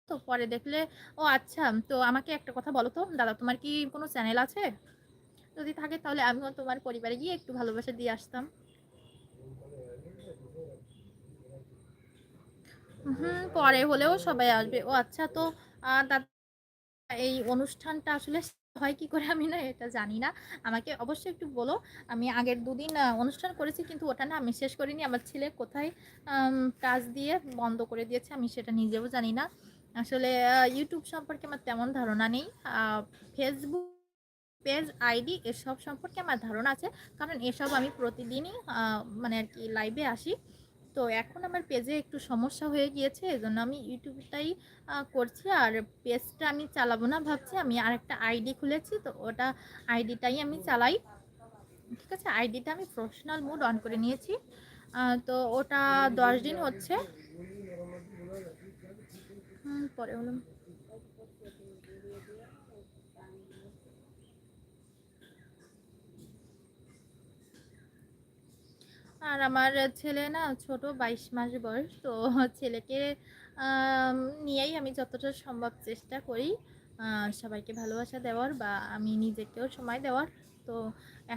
তো পরে দেখলে ও আচ্ছা, তো আমাকে একটা কথা বলো তো দাদা, তোমার কি কোনো চ্যানেল আছে? যদি থাকে তাহলে আমিও তোমার পরিবারে গিয়ে একটু ভালোবাসা দিয়ে আসতাম। হুম, পরে হলেও সবাই আসবে। ও আচ্ছা, তো দাদা এই অনুষ্ঠানটা আসলে হয় কি করে আমি না এটা জানি না। আমাকে অবশ্যই একটু বলো। আমি আগের ২ দিন অনুষ্ঠান করেছি, কিন্তু ওটা না আমি শেষ করিনি। আমার ছেলে কোথায় কাজ দিয়ে বন্ধ করে দিয়েছে আমি সেটা নিজেও জানি না। আসলে ইউটিউব সম্পর্কে আমার তেমন ধারণা নেই। ফেসবুক পেজ, আইডি এসব সম্পর্কে আমার ধারণা আছে। কারণ এসব আমি প্রতিদিনই মানে আর কি লাইভে আসি। তো এখন আমার পেজে একটু সমস্যা হয়ে গিয়েছে, এজন্য আমি ইউটিউবটাই করছি। আর পেজটা আমি চালাবো না ভাবছি, আমি আরেকটা আইডি খুলেছি, তো ওটা আইডিটাই আমি চালাই। ঠিক আছে, আইডিটা আমি প্রফেশনাল মোড অন করে নিয়েছি। তো ওটা 10 দিন হচ্ছে। পরে হলো। আর আমার ছেলে না ছোট, 22 মাস বয়স। তো ছেলেকে আম, নিয়েই আমি যতটা সম্ভব চেষ্টা করি সবাইকে ভালোবাসা দেওয়ার, বা আমি নিজেকেও সময় দেওয়ার। তো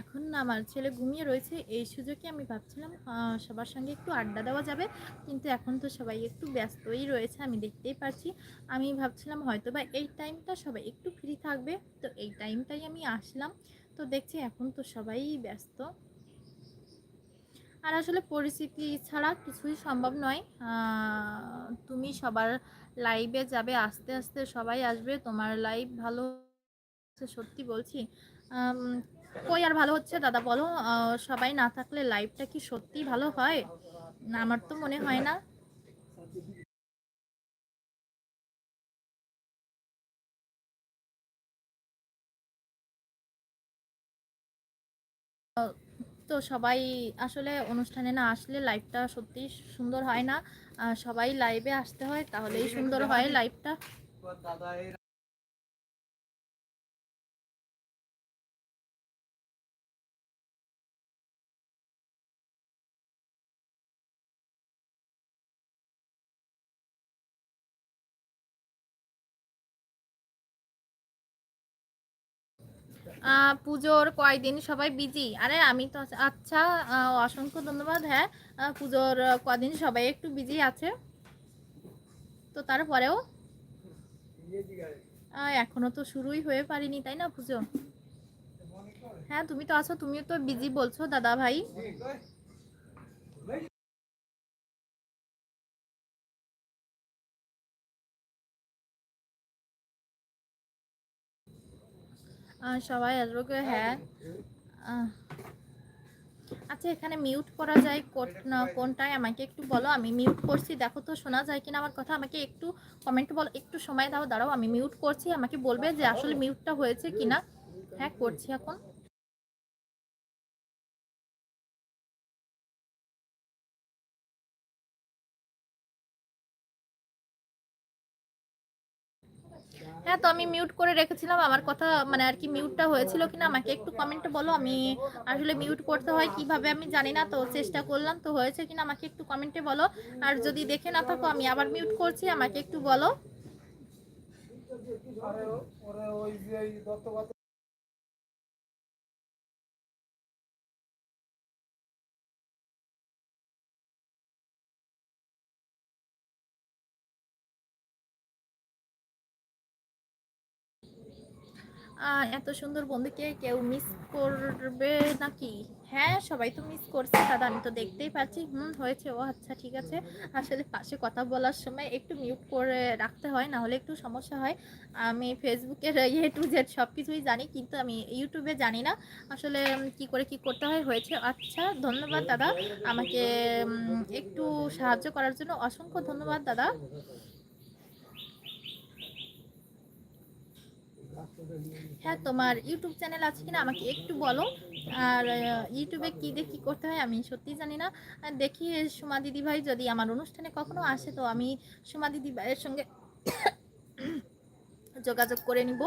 এখন আমার ছেলে ঘুমিয়ে রয়েছে, এই সুযোগে আমি ভাবছিলাম সবার সঙ্গে একটু আড্ডা দেওয়া যাবে। কিন্তু এখন তো সবাই একটু ব্যস্তই রয়েছে, আমি দেখতেই পাচ্ছি। আমি ভাবছিলাম হয়তো বা এই টাইমটা সবাই একটু ফ্রি থাকবে, তো এই টাইমটাই আমি আসলাম। তো দেখছি এখন তো সবাই ব্যস্ত। আর আসলে পরিস্থিতি ছাড়া কিছুই সম্ভব নয়। তুমি সবার লাইভে যাবে, আস্তে আস্তে সবাই আসবে, তোমার লাইভ ভালো হচ্ছে, সত্যি বলছি। আম, কই আর ভালো হচ্ছে দাদা বলো? সবাই না থাকলে লাইভটা কি সত্যি ভালো হয়? না, আমার তো মনে হয় না। তো সবাই আসলে অনুষ্ঠানে না আসলে লাইভটা সত্যি সুন্দর হয় না। সবাই লাইভে আসতে হয়, তাহলেই সুন্দর হয় লাইভটা। পুজোর কয়দিন সবাই বিজি? আরে আমি তো আচ্ছা, অসংখ্য ধন্যবাদ। হ্যাঁ, পুজোর কদিন সবাই একটু বিজি আছে। তো তারপরেও এখনো তো শুরুই হয়ে পারিনি, তাই না পুজো? হ্যাঁ, তুমি তো আছো, তুমিও তো বিজি বলছো দাদা ভাই। সবাই আসবে গো, হ্যাঁ। আহ, আচ্ছা, এখানে মিউট করা যায় কোনটায় আমাকে একটু বলো। আমি মিউট করছি, দেখো তো শোনা যায় কিনা আমার কথা। আমাকে একটু কমেন্ট বলো, একটু সময় দাও, দাঁড়াও আমি মিউট করছি, আমাকে বলবে যে আসলে মিউটটা হয়েছে কিনা। হ্যাঁ, করছি এখন। হ্যাঁ, তো আমি মিউট করে রেখেছিলাম, আমার কথা মানে আর কি মিউটটা হয়েছিল কিনা আমাকে একটু কমেন্টে বলো। আমি আসলে মিউট করতে হয় কিভাবে আমি জানি না, তো চেষ্টা করলাম, তো হয়েছে কিনা আমাকে একটু কমেন্টে বলো। আর যদি দেখে না থাকো আমি আবার মিউট করছি, আমাকে একটু বলো। এত সুন্দর বন্ধুকে কেউ মিস করবে নাকি? হ্যাঁ, সবাই তো মিস করছে দাদা, আমি তো দেখতেই পাচ্ছি। হয়েছে। ও আচ্ছা, ঠিক আছে। আসলে পাশে কথা বলার সময় একটু মিউট করে রাখতে হয়, না হলে একটু সমস্যা হয়। আমি ফেসবুকের A to Z সব কিছুই জানি, কিন্তু আমি ইউটিউবে জানি না আসলে কি করে কি করতে হয়। হয়েছে। আচ্ছা, ধন্যবাদ দাদা আমাকে একটু সাহায্য করার জন্য। অসংখ্য ধন্যবাদ দাদা। হ্যাঁ, তোমার ইউটিউব চ্যানেল আছে কিনা আমাকে একটু বলো। আর ইউটিউবে কি দিয়ে কি করতে হয় আমি সত্যিই জানি না। দেখি সুমা দিদি ভাই যদি আমার অনুষ্ঠানে কখনো আসে, তো আমি সুমা দিদি ভাইয়ের সঙ্গে যোগাযোগ করে নিব।